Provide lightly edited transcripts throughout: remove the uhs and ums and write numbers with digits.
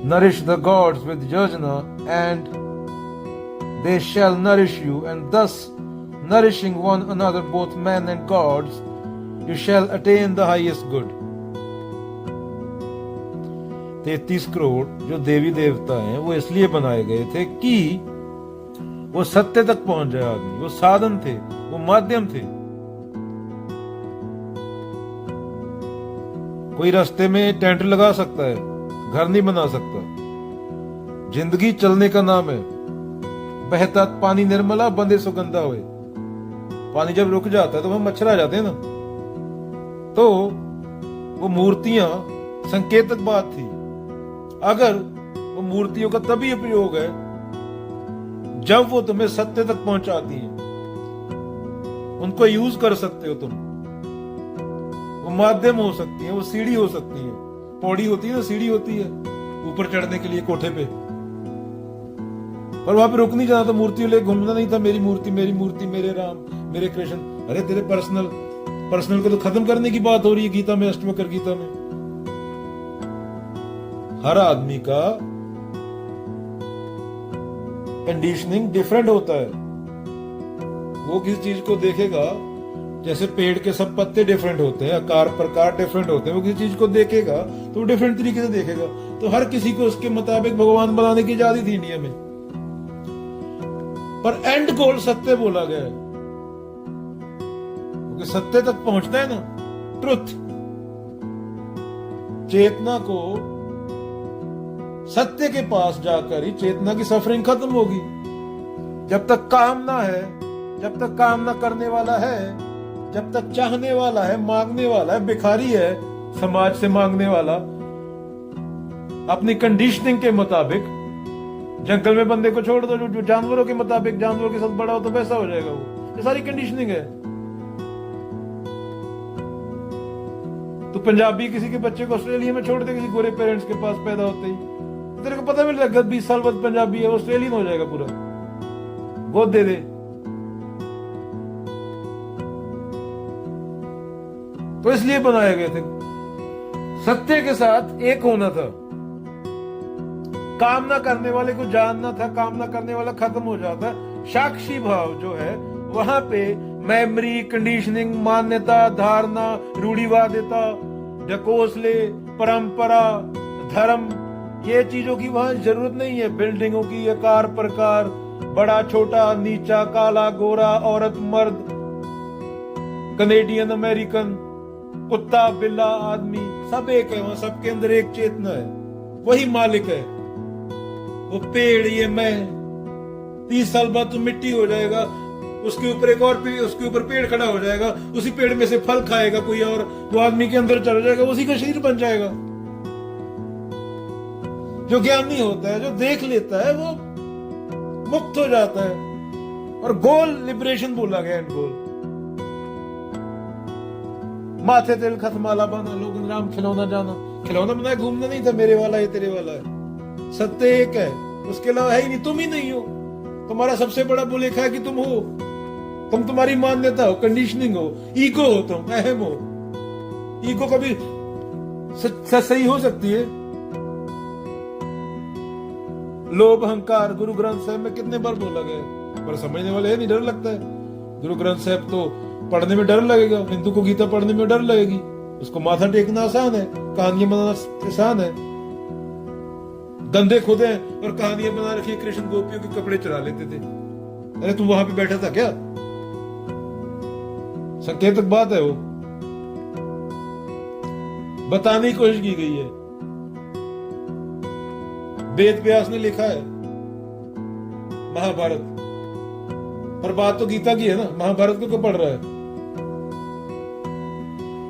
Nourish the gods with yajna, and they shall nourish you, and thus nourishing one another, both men and gods, you shall attain the highest good. 33 crore जो देवी देवता हैं वो इसलिए बनाए गए थे कि वो सत्य तक पहुंच जाए आदमी। वो साधन थे, वो माध्यम थे। कोई रास्ते में टेंट लगा सकता है, घर नहीं बना सकता। जिंदगी चलने का नाम है। बहता पानी निर्मला, बंदे सुगंधा हुए। पानी जब रुक जाता है तो वहां मच्छर आ जाते हैं ना। तो वो मूर्तियां संकेतक बात थी। अगर वो मूर्तियों का तभी उपयोग है जब वो तुम्हें सत्य तक पहुंचाती हैं। उनको यूज कर सकते हो तुम। वो माध्यम हो सकती है, वो सीढ़ी हो सकती है। पौड़ी होती है ना, सीढ़ी होती है ऊपर चढ़ने के लिए कोठे पे। पर वहां पे रुक नहीं जाना था, मूर्तियों ले घूमना नहीं था। मेरी मूर्ति, मेरी मूर्ति, मेरे राम, मेरे कृष्ण। अरे तेरे पर्सनल को तो खत्म करने की बात हो रही है गीता में, अष्टवक्र गीता में। हर आदमी का कंडीशनिंग डिफरेंट होता है। वो किसी चीज को देखेगा, जैसे पेड़ के सब पत्ते डिफरेंट होते हैं, आकार प्रकार डिफरेंट होते हैं। वो किसी चीज को देखेगा तो वो डिफरेंट तरीके से देखेगा। तो हर किसी को उसके मुताबिक भगवान बनाने की आजादी थी इंडिया में। पर एंड गोल सत्य बोला गया है, क्योंकि सत्य तक पहुंचना है ना, ट्रुथ। चेतना को सत्य के पास जाकर ही चेतना की सफरिंग खत्म होगी। जब तक कामना है, जब तक कामना करने वाला है, जब तक चाहने वाला है, मांगने वाला है, भिखारी है, समाज से मांगने वाला, अपनी कंडीशनिंग के मुताबिक। जंगल में बंदे को छोड़ दो, जो जानवरों के मुताबिक, जानवरों के साथ बड़ा हो तो वैसा हो जाएगा वो। ये सारी कंडीशनिंग है। तो पंजाबी किसी के बच्चे को ऑस्ट्रेलिया में छोड़ दे, किसी गोरे पेरेंट्स के पास पैदा होते ही, तेरे को पता भी नहीं लगेगा 20 साल बाद पंजाबी है, ऑस्ट्रेलियन हो जाएगा पूरा। गोद दे दे। तो इसलिए बनाए गए थे। सत्य के साथ एक होना था। कामना करने वाले को जानना था, कामना करने वाला खत्म हो जाता। साक्षी भाव जो है वहां पे मेमोरी, कंडीशनिंग, मान्यता, धारणा, रूढ़िवादिता, ढकोसले, परंपरा, धर्म, ये चीजों की वहां जरूरत नहीं है। बिल्डिंगों की आकार प्रकार, बड़ा छोटा, नीचा, काला गोरा, औरत मर्द, कनेडियन अमेरिकन, कुत्ता बिल्ला आदमी, सब एक है। वहां सबके अंदर एक चेतना है, वही मालिक है। वो पेड़, ये मैं, 30 साल बाद तो मिट्टी हो जाएगा, उसके ऊपर एक और पेड़, उसके ऊपर पेड़ खड़ा हो जाएगा, उसी पेड़ में से फल खाएगा कोई और, वो आदमी के अंदर चढ़ जाएगा, उसी का शरीर बन जाएगा। जो ज्ञानी होता है, जो देख लेता है, वो मुक्त हो जाता है। और गोल लिबरेशन बोला गया, एंड गोल। माथे तिल खतमाला बना, लोग राम खिलौना जाना। खिलौना बनाया, घूमना नहीं था। मेरे वाला है, तेरे वाला है। सत्य एक है, उसके अलावा है ही नहीं। तुम ही नहीं हो। तुम्हारा सबसे बड़ा बुलेखा है कि तुम हो। तुम, तुम्हारी मान्यता हो, कंडीशनिंग हो, ईगो हो, तुम अहम हो। ईगो कभी सही हो सकती है। लोभ अहंकार गुरु ग्रंथ साहब में कितने बार बोला गया है, पर समझने वाले है नहीं, डर लगता है। गुरु ग्रंथ साहब तो पढ़ने में डर लगेगा। हिंदू को गीता पढ़ने में डर लगेगी। उसको माथा टेकना आसान है, कहानियां बनाना आसान है। गंदे खुद हैं और कहानियां बना रखी। कृष्ण गोपियों के कपड़े चुरा लेते थे। अरे तू वहां पे बैठा था क्या? संकेतक बात है। वो बताने की कोशिश की गई है। वेद व्यास ने लिखा है महाभारत, पर बात तो गीता की है ना। महाभारत को क्यों पढ़ रहा है?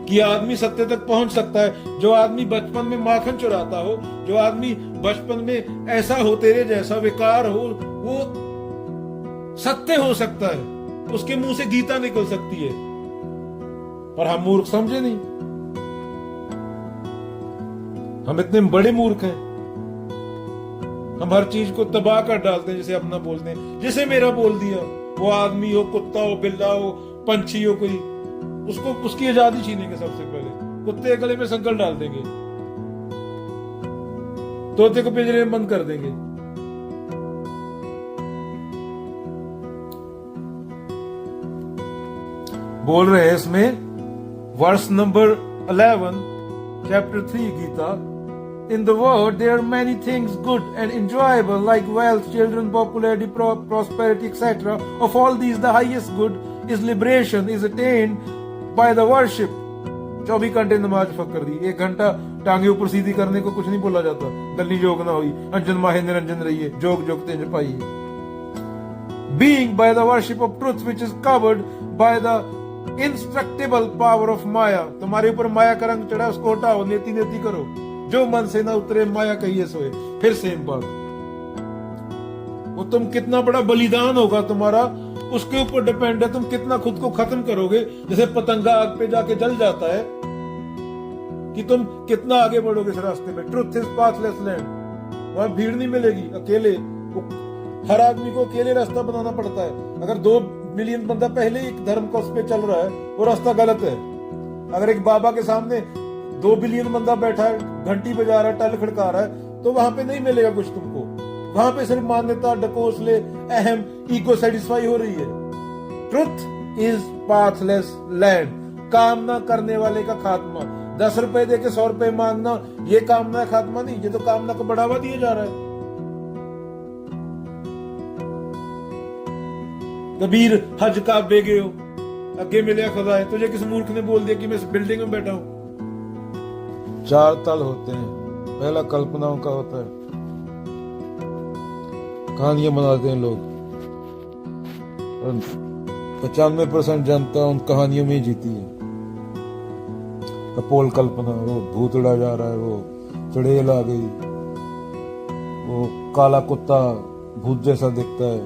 कि आदमी सत्य तक पहुंच सकता है। जो आदमी बचपन में माखन चुराता हो, जो आदमी बचपन में ऐसा हो, तेरे जैसा विकार हो, वो सत्य हो सकता है। उसके मुंह से गीता निकल सकती है। पर हम मूर्ख समझे नहीं। हम इतने बड़े मूर्ख हैं। हम हर चीज को तबाह कर डालते हैं, जिसे अपना बोलते हैं। जिसे मेरा बोल दिया, वो आदमी हो, कुत्ता हो, बिल्ला हो, पंछी हो, कोई, उसको उसकी आजादी छीनेंगे। सबसे पहले कुत्ते गले में संकल डाल देंगे। तोते को पिंजरे में बंद कर देंगे। बोल रहे हैं इसमें verse number 11 chapter 3 Gita, in the world there are many things good and enjoyable like wealth, children, popularity, prosperity, etc. Of all these the highest good is liberation, is attained by the worship। 24 घंटे नमाज फकर दी, 1 घंटा टांगे ऊपर सीधी करने को कुछ नहीं बोला जाता। गली जोग ना हुई, अंजन माहे निरंजन रहिए, जोग जोग तेज पाइए। Being by the worship of truth which is covered by the indestructible power of माया। तुम्हारे ऊपर माया का रंग चढ़ा, उसको हटाओ, नेति नेति करो, जो मन से ना उतरे माया कहिए सोए। फिर सेम बात, वो तुम कितना बड़ा बलिदान होगा तुम्हारा, उसके ऊपर डिपेंड है तुम कितना खुद को खत्म करोगे। जैसे पतंगा आग पे जाके जल जाता है, कि तुम कितना आगे बढ़ोगे इस रास्ते में। ट्रुथ इज पाथलेस लैंड, वहां भीड़ नहीं मिलेगी, अकेले। हर आदमी को अकेले रास्ता बनाना पड़ता है। अगर 2 मिलियन बंदा पहले ही एक धर्म का उस पर चल रहा है, वो रास्ता गलत है। अगर एक बाबा के सामने 2 बिलियन बंदा बैठा है, घंटी बजा रहा है, टल खड़का रहा है, तो वहां पे नहीं मिलेगा कुछ तुमको। वहां पे सिर्फ मान्यता, डकोसले, अहम, ईगो सेटिस्फाई हो रही है। ट्रुथ इज पाथलेस लैंड, कामना करने वाले का खात्मा। 10 रुपए दे के 100 रुपए मांगना, ये कामना खात्मा नहीं, ये तो कामना को बढ़ावा दिया जा रहा है। कबीर हज का बेगे हो, अगे मिले खुदा है। तुझे किस मूर्ख ने बोल दिया कि मैं इस बिल्डिंग में बैठा हूं? 4 तल होते हैं, पहला कल्पनाओं का होता है, कहानियां बनाते हैं लोग, 95% जनता उन कहानियों में ही जीती है। कपोल कल्पना, वो भूत उड़ा जा रहा है, वो चुड़ैल आ गई, वो काला कुत्ता भूत जैसा दिखता है,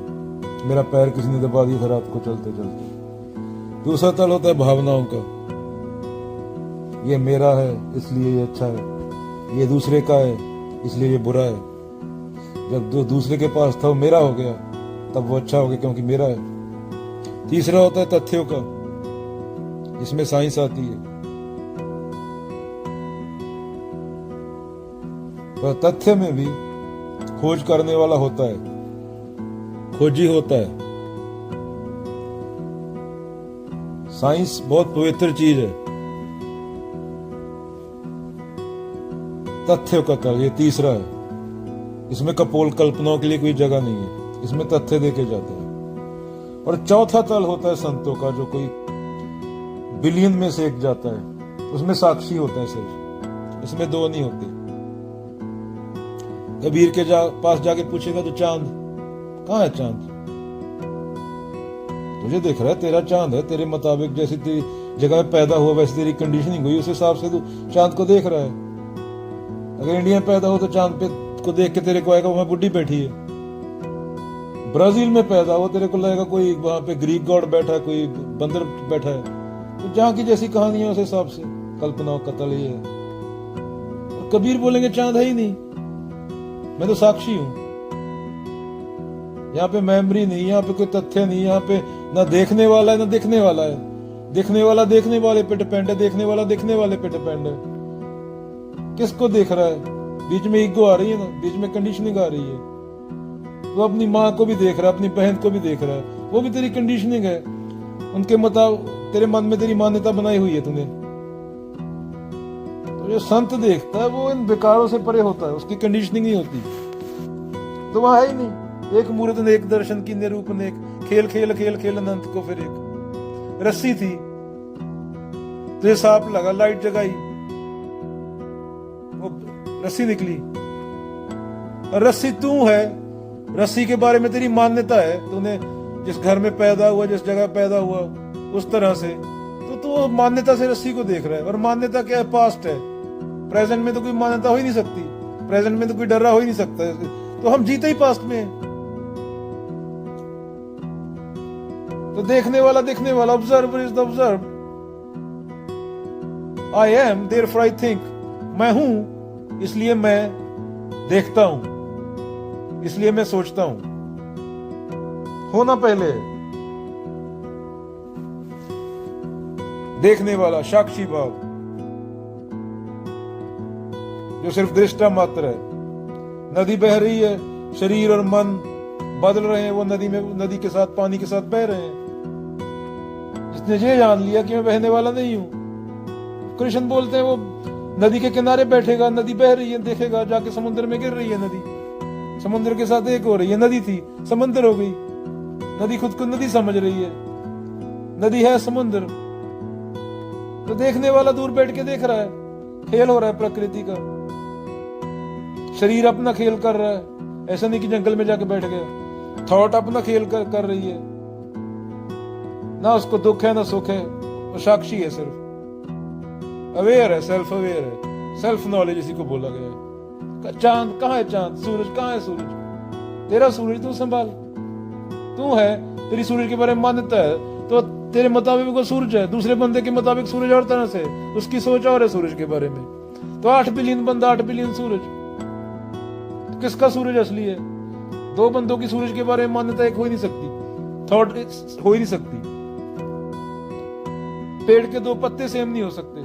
मेरा पैर किसी ने दबा दिया था रात को चलते चलते। दूसरा तल होता है भावनाओं का, ये मेरा है इसलिए ये अच्छा है, ये दूसरे का है इसलिए ये बुरा है। जब जो दूसरे के पास था वो मेरा हो गया, तब वो अच्छा हो गया क्योंकि मेरा है। तीसरा होता है तथ्यों का, इसमें साइंस आती है। पर तथ्य में भी खोज करने वाला होता है, खोजी होता है। साइंस बहुत पवित्र चीज है। तथ्यों का तल ये तीसरा है, इसमें कपोल कल्पनाओं के लिए कोई जगह नहीं है, इसमें तथ्य देखे जाते हैं। और चौथा तल होता है संतों का, जो कोई बिलियन में से एक जाता है, उसमें साक्षी होता है सिर्फ, इसमें 2 नहीं होते। कबीर के पास जाके पूछेगा तो चांद कहाँ है? चांद तुझे देख रहा है, तेरा चांद है, तेरे मुताबिक जैसी तेरी जगह में पैदा हुआ वैसी तेरी कंडीशनिंग हुई, उस हिसाब से तू चांद को देख रहा है। अगर इंडिया में पैदा हो तो चांद पे को देख के तेरे को आएगा वहां बुड्ढी बैठी है। ब्राजील में पैदा हो, तेरे को लगेगा कोई वहां पे ग्रीक गॉड बैठा है, कोई बंदर बैठा है। तो जहां की जैसी कहानी है उस हिसाब से कल्पनाओं का तल ये है। और कबीर बोलेंगे चांद है ही नहीं, मैं तो साक्षी हूं। यहाँ पे मेमोरी नहीं, यहाँ पे कोई तथ्य नहीं, यहाँ पे ना देखने वाला है ना दिखने वाला है। दिखने वाला देखने वाले पे डिपेंड है, देखने वाला देखने वाले पे डिपेंड है। किसको देख रहा है? बीच में ईगो आ रही है ना, बीच में कंडीशनिंग आ रही है। तो अपनी माँ को भी देख रहा है, अपनी बहन को भी देख रहा है, वो भी तेरी कंडीशनिंग है। उनके मुताबिक तेरे मन में तेरी मान्यता बनाई हुई है तूने। तो जो संत देखता है वो इन विकारों से परे होता है, उसकी कंडीशनिंग नहीं होती। तो वहां है ही नहीं एक मूर्त ने, एक दर्शन की निरूप ने, खेल खेल खेल खेल अनंत को। फिर एक रस्सी थी, तुझे सांप लगा, लाइट जगाई, वो रस्सी निकली। और रस्सी तू है, रस्सी के बारे में तेरी मान्यता है, तूने जिस घर में पैदा हुआ, जिस जगह पैदा हुआ, उस तरह से तो तू मान्यता से रस्सी को देख रहा है। और मान्यता क्या है? पास्ट है। प्रेजेंट में तो कोई मान्यता हो ही नहीं सकती, प्रेजेंट में तो कोई डरा हो ही नहीं सकता। तो हम जीते ही पास्ट में हैं। तो देखने वाला देखने वाला, observer is the observe. I am therefore I think, मैं हूं इसलिए मैं देखता हूं, इसलिए मैं सोचता हूं। होना पहले देखने वाला साक्षी भाव, जो सिर्फ दृष्टा मात्र है। नदी बह रही है, शरीर और मन बदल रहे हैं, वो नदी में, नदी के साथ, पानी के साथ बह रहे हैं। जिसने ये जान लिया कि मैं बहने वाला नहीं हूं, कृष्ण बोलते हैं वो नदी के किनारे बैठेगा, नदी बह रही है, देखेगा, जाके समुद्र में गिर रही है नदी, समुद्र के साथ एक हो रही है। नदी थी, समुद्र हो गई। नदी खुद को नदी समझ रही है, नदी है समुद्र। तो देखने वाला दूर बैठ के देख रहा है, खेल हो रहा है प्रकृति का। शरीर अपना खेल कर रहा है, ऐसा नहीं कि जंगल में जाके बैठ गया। थॉट अपना खेल कर रही है, ना उसको दुख है ना सुख है, वो साक्षी है, सिर्फ अवेयर है, सेल्फ अवेयर है। सेल्फ नॉलेज इसी को बोला गया है। चांद कहाँ है? चांद, सूरज कहाँ है? सूरज तेरा सूरज तू संभाल, तू है, तेरी सूरज के बारे में मान्यता है, तो तेरे मुताबिक वो सूरज है, दूसरे बंदे के मुताबिक सूरज और तरह से, उसकी सोच और है सूरज के बारे में। तो 8 बिलियन बंदा, 8 बिलियन सूरज, तो किसका सूरज असली है? 2 बंदों की सूरज के बारे में मान्यता एक हो ही नहीं सकती, थॉट हो ही नहीं सकती। पेड़ के 2 पत्ते सेम नहीं हो सकते,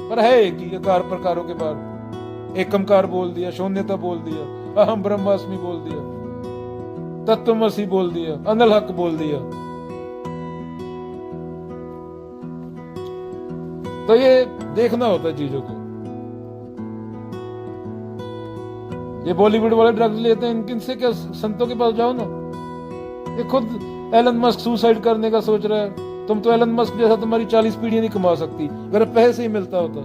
पर है एक ही, आकार प्रकारों के बाद एकमकार बोल दिया, शून्यता बोल दिया, अहम ब्रह्मास्मि बोल दिया, तत्वमसि बोल दिया, अनल हक बोल दिया। तो ये देखना होता है चीजों को। ये बॉलीवुड वाले ड्रग्स लेते हैं, इनसे क्या, संतों के पास जाओ ना। ये खुद एलन मस्क सुसाइड करने का सोच रहा है, तुम तो एलन मस्क जैसा तुम्हारी 40 पीढ़ियां नहीं कमा सकती, अगर पैसे ही मिलता होता।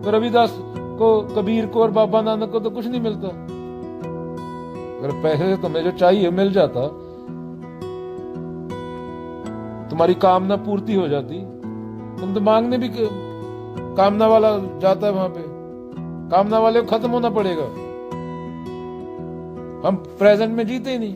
तो रविदास को, कबीर को और बाबा नानक को तो कुछ नहीं मिलता। अगर पैसे से तुम्हें जो चाहिए मिल जाता, तुम्हारी कामना पूर्ति हो जाती, तुम तो मांगने भी, कामना वाला जाता है वहां पे, कामना वाले को खत्म होना पड़ेगा। हम प्रेजेंट में जीते ही नहीं।